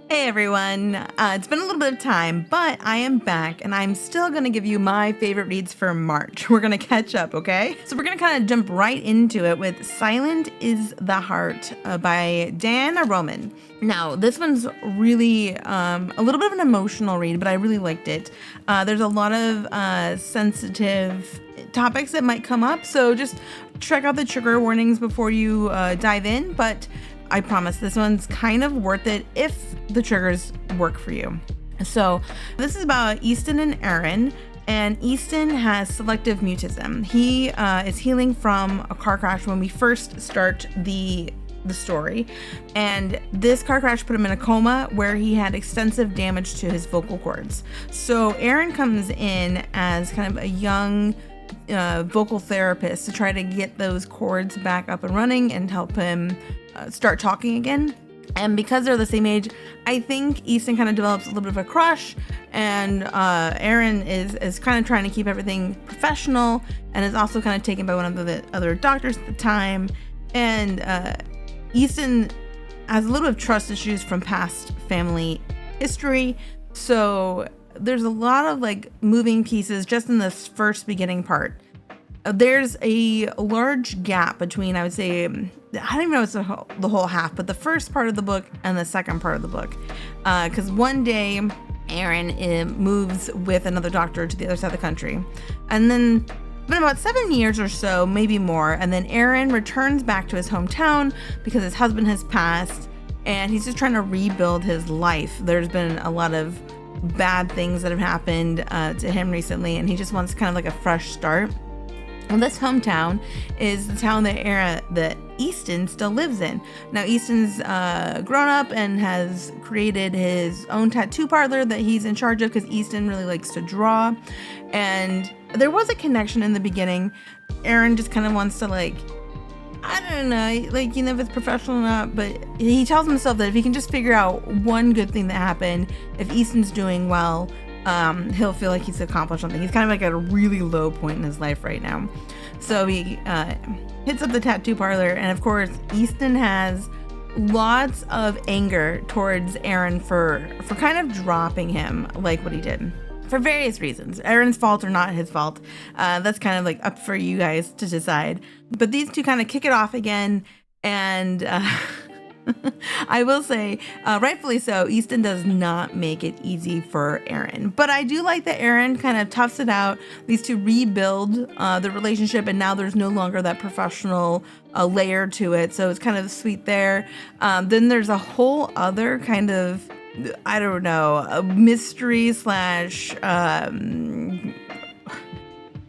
Hey everyone, it's been a little bit of time, but I am back and I'm still going to give you my favorite reads for March. We're going to catch up, okay? So we're going to kind of jump right into it with Silent is the Heart by Dianna Roman. Now, this one's really a little bit of an emotional read, but I really liked it. There's a lot of sensitive topics that might come up, so just check out the trigger warnings before you dive in, but I promise this one's kind of worth it if the triggers work for you. So this is about Easton and Aaron, and Easton has selective mutism. He is healing from a car crash when we first start the story, and this car crash put him in a coma where he had extensive damage to his vocal cords. So Aaron comes in as kind of a young vocal therapist to try to get those cords back up and running and help him start talking again. And because they're the same age, I think Easton kind of develops a little bit of a crush, and Aaron is kind of trying to keep everything professional and is also kind of taken by one of the other doctors at the time. And Easton has a little bit of trust issues from past family history, so there's a lot of like moving pieces just in this first beginning part. There's a large gap between, I would say, I don't even know if it's the whole half, but the first part of the book and the second part of the book. Because one day, Aaron moves with another doctor to the other side of the country. And then it's been about 7 years or so, maybe more. And then Aaron returns back to his hometown because his husband has passed. And he's just trying to rebuild his life. There's been a lot of bad things that have happened to him recently. And he just wants kind of like a fresh start. Well, this hometown is the town that Easton still lives in. Now, Easton's grown up and has created his own tattoo parlor that he's in charge of because Easton really likes to draw. And there was a connection in the beginning. Aaron just kind of wants to I don't know, if it's professional or not, but he tells himself that if he can just figure out one good thing that happened, if Easton's doing well, he'll feel like he's accomplished something. He's kind of like at a really low point in his life right now. So he hits up the tattoo parlor, and of course, Easton has lots of anger towards Aaron for kind of dropping him like what he did. For various reasons. Aaron's fault or not his fault. That's kind of like up for you guys to decide. But these two kind of kick it off again, and I will say, rightfully so, Easton does not make it easy for Aaron. But I do like that Aaron kind of toughs it out. These two rebuild the relationship, and now there's no longer that professional layer to it. So it's kind of sweet there. Then there's a whole other kind of, I don't know, a mystery slash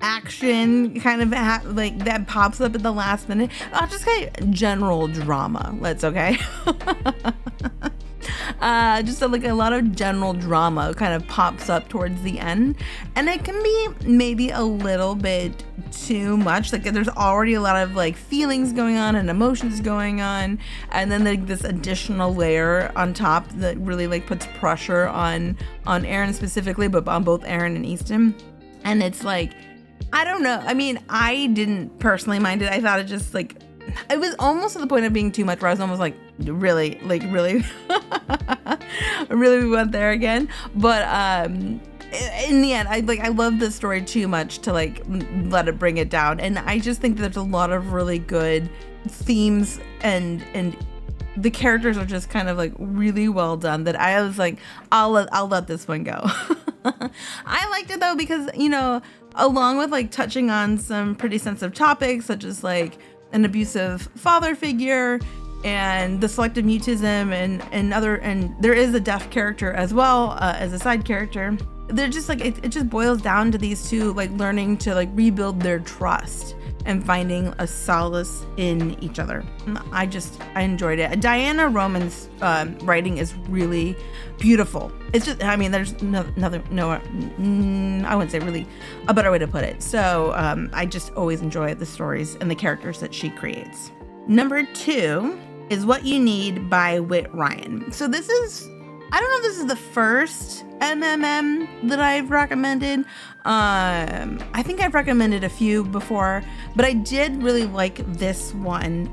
action kind of that pops up at the last minute. Just kind of general drama. Okay. Just a lot of general drama kind of pops up towards the end, and it can be maybe a little bit too much. There's already a lot of feelings going on and emotions going on, and then this additional layer on top that really puts pressure on Aaron specifically, but on both Aaron and Easton. And it's I don't know. I mean, I didn't personally mind it. I thought it just it was almost to the point of being too much, where I was almost really, really, really we went there again. But in the end, I love this story too much to let it bring it down. And I just think that there's a lot of really good themes, and the characters are just kind of really well done, that I was I'll let this one go. I liked it though because, along with touching on some pretty sensitive topics such as an abusive father figure and the selective mutism and there is a deaf character as well as a side character. They're just it just boils down to these two learning to rebuild their trust and finding a solace in each other. I enjoyed it. Dianna Roman's writing is really beautiful. It's just, there's I wouldn't say really a better way to put it. So I just always enjoy the stories and the characters that she creates. Number 2 is What You Need by Whit Ryan. So this is, I don't know if this is the first MMM that I've recommended. I think I've recommended a few before, but I did really like this one.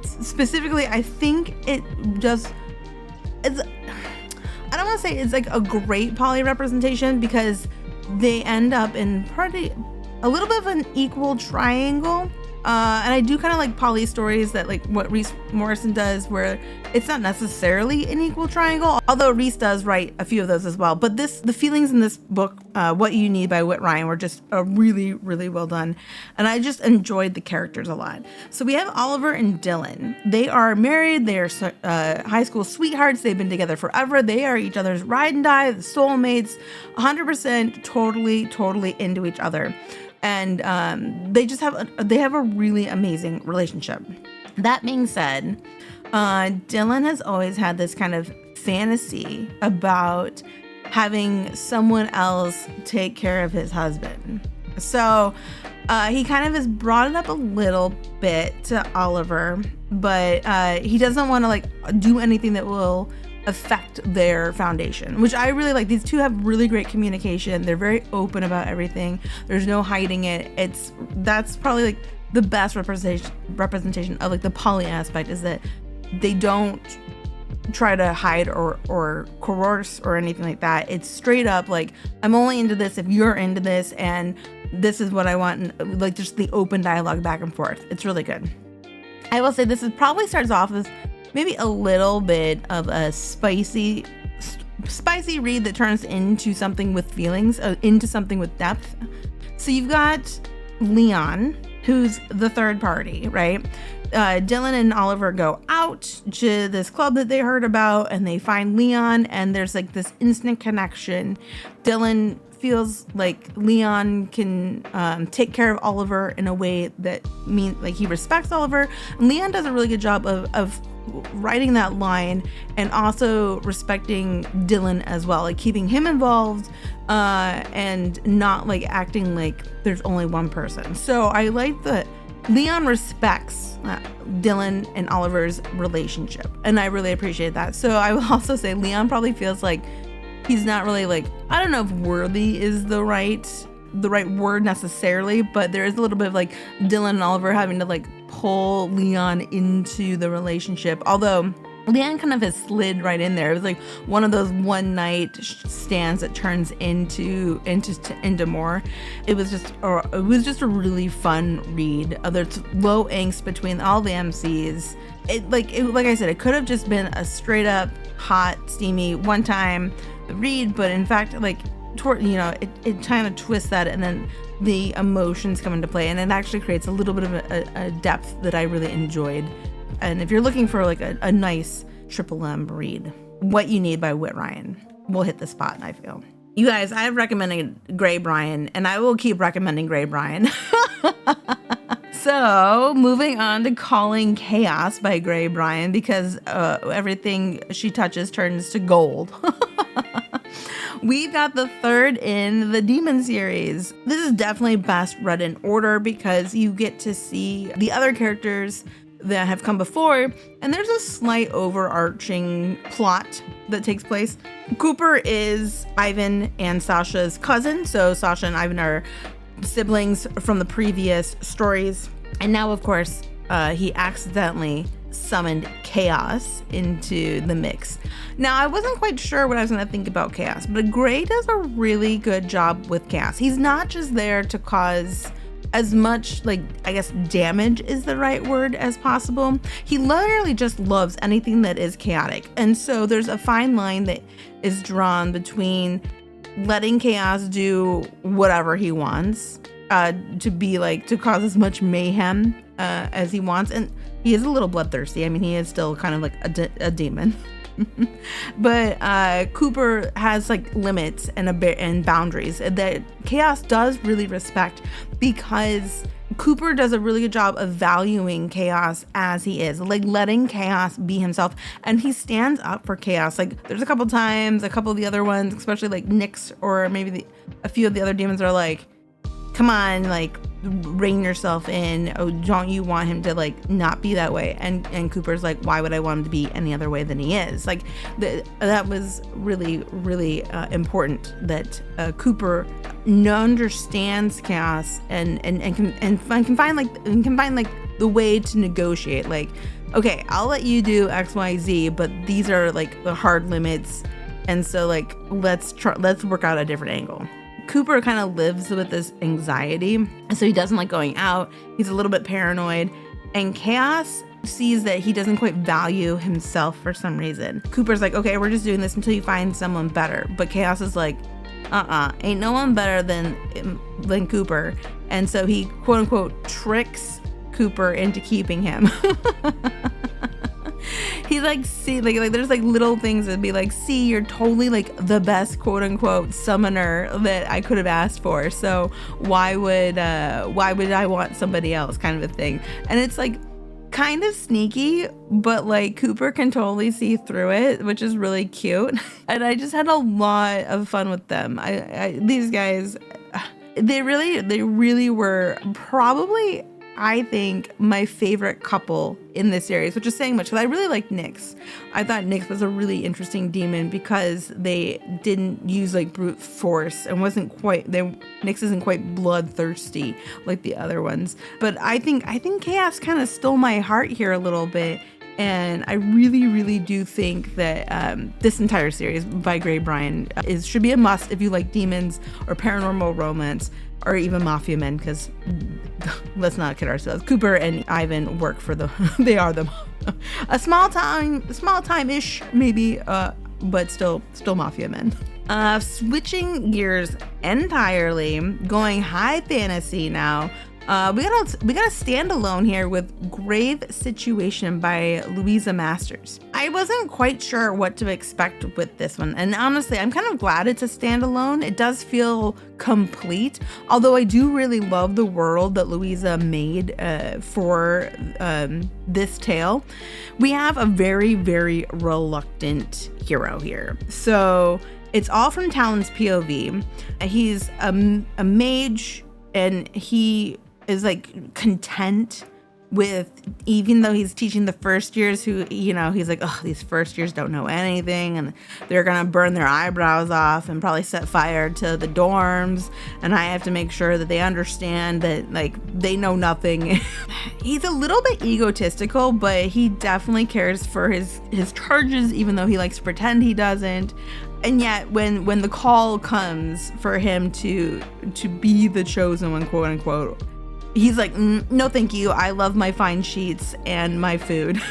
Specifically, I think it's don't want to say it's like a great poly representation because they end up in probably a little bit of an equal triangle. And I do kind of like poly stories that like what Reese Morrison does, where it's not necessarily an equal triangle, although Reese does write a few of those as well. But the feelings in this book, What You Need by Whit Ryan, were just really, really well done. And I just enjoyed the characters a lot. So we have Oliver and Dylan. They are married. They are high school sweethearts. They've been together forever. They are each other's ride and die, soulmates, 100% totally into each other. And they have a really amazing relationship. That being said, Dylan has always had this kind of fantasy about having someone else take care of his husband. So he kind of has brought it up a little bit to Oliver, but he doesn't want to like do anything that will affect their foundation, which I really like. These two have really great communication. They're very open about everything. There's no hiding it. That's probably like the best representation of like the poly aspect, is that they don't try to hide or coerce or anything like that. It's straight up like, I'm only into this if you're into this, and this is what I want. And like just the open dialogue back and forth. It's really good. I will say this probably starts off as maybe a little bit of a spicy read that turns into something with feelings, into something with depth. So you've got Leon, who's the third party, right? Dylan and Oliver go out to this club that they heard about, and they find Leon, and there's like this instant connection. Dylan feels like Leon can take care of Oliver in a way that means like he respects Oliver. And Leon does a really good job of writing that line and also respecting Dylan as well, like keeping him involved and not like acting like there's only one person. So I like that Leon respects Dylan and Oliver's relationship, and I really appreciate that. So I will also say Leon probably feels like he's not really like, I don't know if worthy is the right word necessarily, but there is a little bit of like Dylan and Oliver having to like pull Leon into the relationship. Although Leon kind of has slid right in there. It was like one of those one night stands that turns into more. It was just a really fun read. There's low angst between all the MCs. Like I said, it could have just been a straight up hot, steamy one time read, but in fact, like it kind of twists that, and then the emotions come into play, and it actually creates a little bit of a depth that I really enjoyed. And if you're looking for like a nice triple M read, What You Need by Whit Ryan will hit the spot, I feel. You guys, I've recommended Grae Bryan, and I will keep recommending Grae Bryan. So, moving on to Calling Chaos by Grae Bryan, because everything she touches turns to gold. We've got the third in the Demon series. This is definitely best read in order because you get to see the other characters that have come before, and there's a slight overarching plot that takes place. Cooper is Ivan and Sasha's cousin, so Sasha and Ivan are siblings from the previous stories, and now of course he accidentally summoned chaos into the mix. Now, I wasn't quite sure what I was going to think about chaos, but Grae does a really good job with chaos. He's not just there to cause as much, like, I guess damage is the right word, as possible. He literally just loves anything that is chaotic. And so there's a fine line that is drawn between letting chaos do whatever he wants, to cause as much mayhem as he wants. And he is a little bloodthirsty. I mean, he is still kind of like a demon. But Cooper has like limits and boundaries that chaos does really respect, because Cooper does a really good job of valuing chaos as he is, like letting chaos be himself, and he stands up for chaos. Like there's a couple times, a couple of the other ones, especially like Nyx or maybe a few of the other demons are like, come on, like rein yourself in. Oh, don't you want him to like not be that way? And Cooper's like, why would I want him to be any other way than he is? Like that was really, really important that Cooper understands chaos and can find like the way to negotiate. Like, okay, I'll let you do X, Y, Z, but these are like the hard limits. And so like, let's work out a different angle. Cooper kind of lives with this anxiety, so he doesn't like going out. He's a little bit paranoid, and Chaos sees that he doesn't quite value himself for some reason. Cooper's like, okay, we're just doing this until you find someone better. But Chaos is like, ain't no one better than Cooper. And so he quote unquote tricks Cooper into keeping him. He's like, see, like there's like little things that be like, see, you're totally like the best quote unquote summoner that I could have asked for. So why would I want somebody else, kind of a thing. And it's like kind of sneaky, but like Cooper can totally see through it, which is really cute. And I just had a lot of fun with them. These guys, they really were probably, I think, my favorite couple in this series, which is saying much because I really like Nyx. I thought Nyx was a really interesting demon because they didn't use like brute force and Nyx isn't quite bloodthirsty like the other ones. But I think Chaos kind of stole my heart here a little bit. And I really, really do think that this entire series by Bryan should be a must if you like demons or paranormal romance or even mafia men, because let's not kid ourselves. Cooper and Ivan work for they are a small time-ish maybe, but still mafia men. Switching gears entirely, going high fantasy now. We got a standalone here with Grave Situation by Louisa Masters. I wasn't quite sure what to expect with this one, and honestly, I'm kind of glad it's a standalone. It does feel complete, although I do really love the world that Louisa made for this tale. We have a very, very reluctant hero here. So it's all from Talon's POV. He's a mage, and he is like content with, even though he's teaching the first years who, he's like, oh, these first years don't know anything and they're gonna burn their eyebrows off and probably set fire to the dorms, and I have to make sure that they understand that like they know nothing. He's a little bit egotistical, but he definitely cares for his charges, even though he likes to pretend he doesn't. And yet when the call comes for him to be the chosen one, quote unquote, he's like, no, thank you. I love my fine sheets and my food.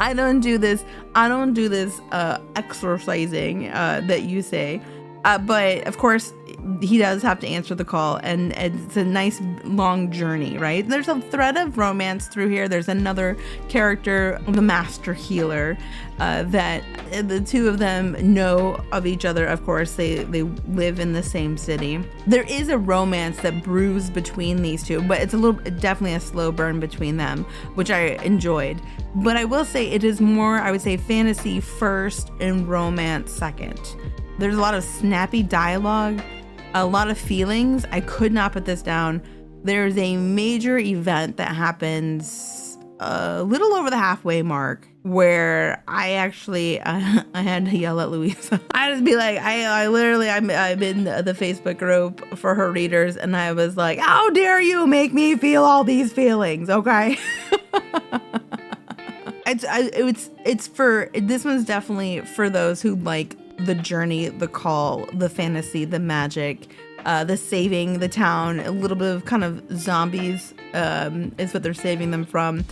I don't do this exercising that you say. But of course, he does have to answer the call, and it's a nice long journey, right? There's a thread of romance through here. There's another character, the master healer, that the two of them know of each other. Of course, they live in the same city. There is a romance that brews between these two, but it's definitely a slow burn between them, which I enjoyed. But I will say it is more, I would say, fantasy first and romance second. There's a lot of snappy dialogue, a lot of feelings. I could not put this down. There's a major event that happens a little over the halfway mark where I actually I had to yell at Louisa. I just be like, I'm in the Facebook group for her readers, and I was like, how dare you make me feel all these feelings, okay? This one's definitely for those who like the journey, the call, the fantasy, the magic, the saving the town, a little bit of kind of zombies is what they're saving them from.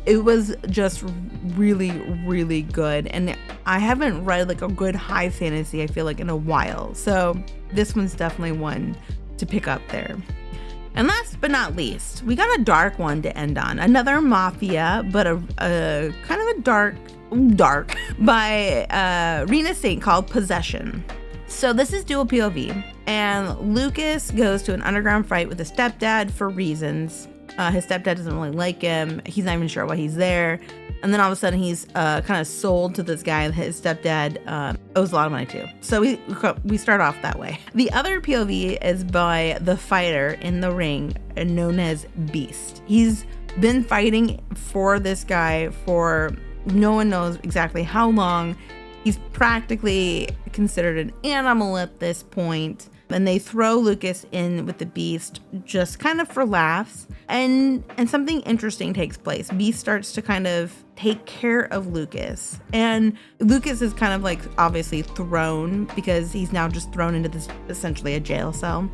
It was just really, really good. And I haven't read like a good high fantasy, I feel like, in a while. So this one's definitely one to pick up there. And last but not least, we got a dark one to end on. Another mafia, but a kind of a dark by Rina Saint called Possession. So this is dual POV, and Lucas goes to an underground fight with his stepdad for reasons. His stepdad doesn't really like him. He's not even sure why he's there. And then all of a sudden he's kind of sold to this guy. His stepdad owes a lot of money too. So we start off that way. The other POV is by the fighter in the ring known as Beast. He's been fighting for this guy for no one knows exactly how long. He's practically considered an animal at this point. And they throw Lucas in with the Beast just kind of for laughs. And something interesting takes place. Beast starts to kind of take care of Lucas. And Lucas is kind of like obviously thrown because he's now just thrown into this essentially a jail cell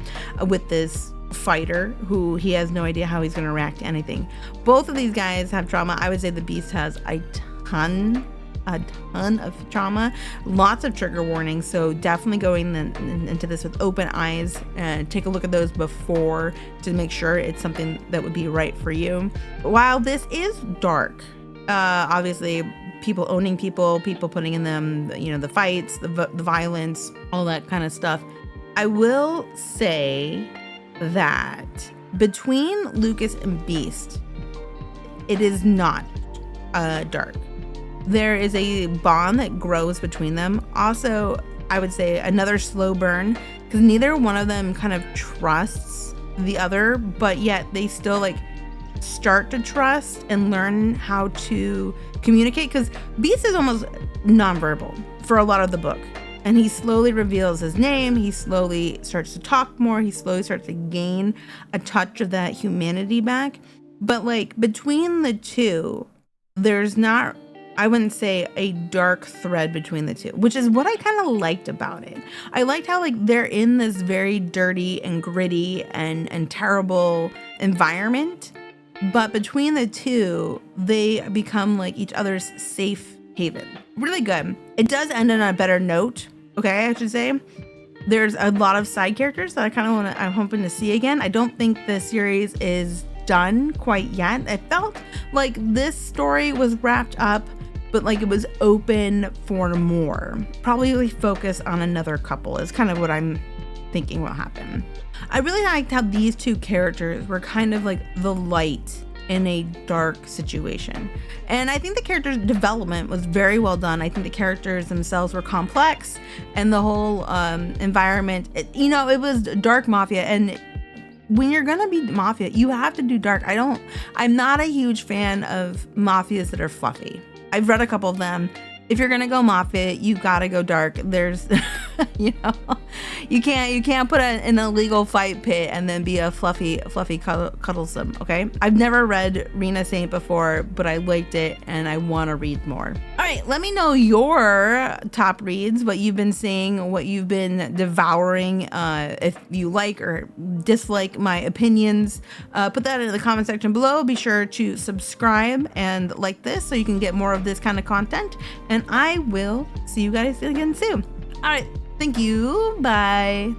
with this fighter who he has no idea how he's going to react to anything. Both of these guys have trauma. I would say the Beast has a ton of trauma, lots of trigger warnings, so definitely going into this with open eyes and take a look at those before to make sure it's something that would be right for you. While this is dark, obviously people owning people putting in them, the fights, the violence, all that kind of stuff, I will say that between Lucas and Beast, it is not dark. There is a bond that grows between them. Also, I would say another slow burn, because neither one of them kind of trusts the other, but yet they still like start to trust and learn how to communicate, because Beast is almost nonverbal for a lot of the book. And he slowly reveals his name. He slowly starts to talk more. He slowly starts to gain a touch of that humanity back. But like between the two, there's not, I wouldn't say a dark thread between the two, which is what I kind of liked about it. I liked how like they're in this very dirty and gritty and terrible environment, but between the two, they become like each other's safe haven. Really good. It does end on a better note. Okay, I should say. There's a lot of side characters that I'm hoping to see again. I don't think the series is done quite yet. It felt like this story was wrapped up, but like it was open for more. Probably focus on another couple is kind of what I'm thinking will happen. I really liked how these two characters were kind of like the light in a dark situation. And I think the characters' development was very well done. I think the characters themselves were complex, and the whole environment, it was dark mafia, and when you're gonna be mafia, you have to do dark. I'm not a huge fan of mafias that are fluffy. I've read a couple of them. If you're gonna go mafia, you gotta go dark. There's, you can't put an illegal fight pit and then be a fluffy cuddlesome. Okay, I've never read Rina Saint before, but I liked it and I want to read more. All right, let me know your top reads, what you've been seeing, what you've been devouring. If you like or dislike my opinions, put that in the comment section below. Be sure to subscribe and like this so you can get more of this kind of content. And I will see you guys again soon. All right. Thank you. Bye.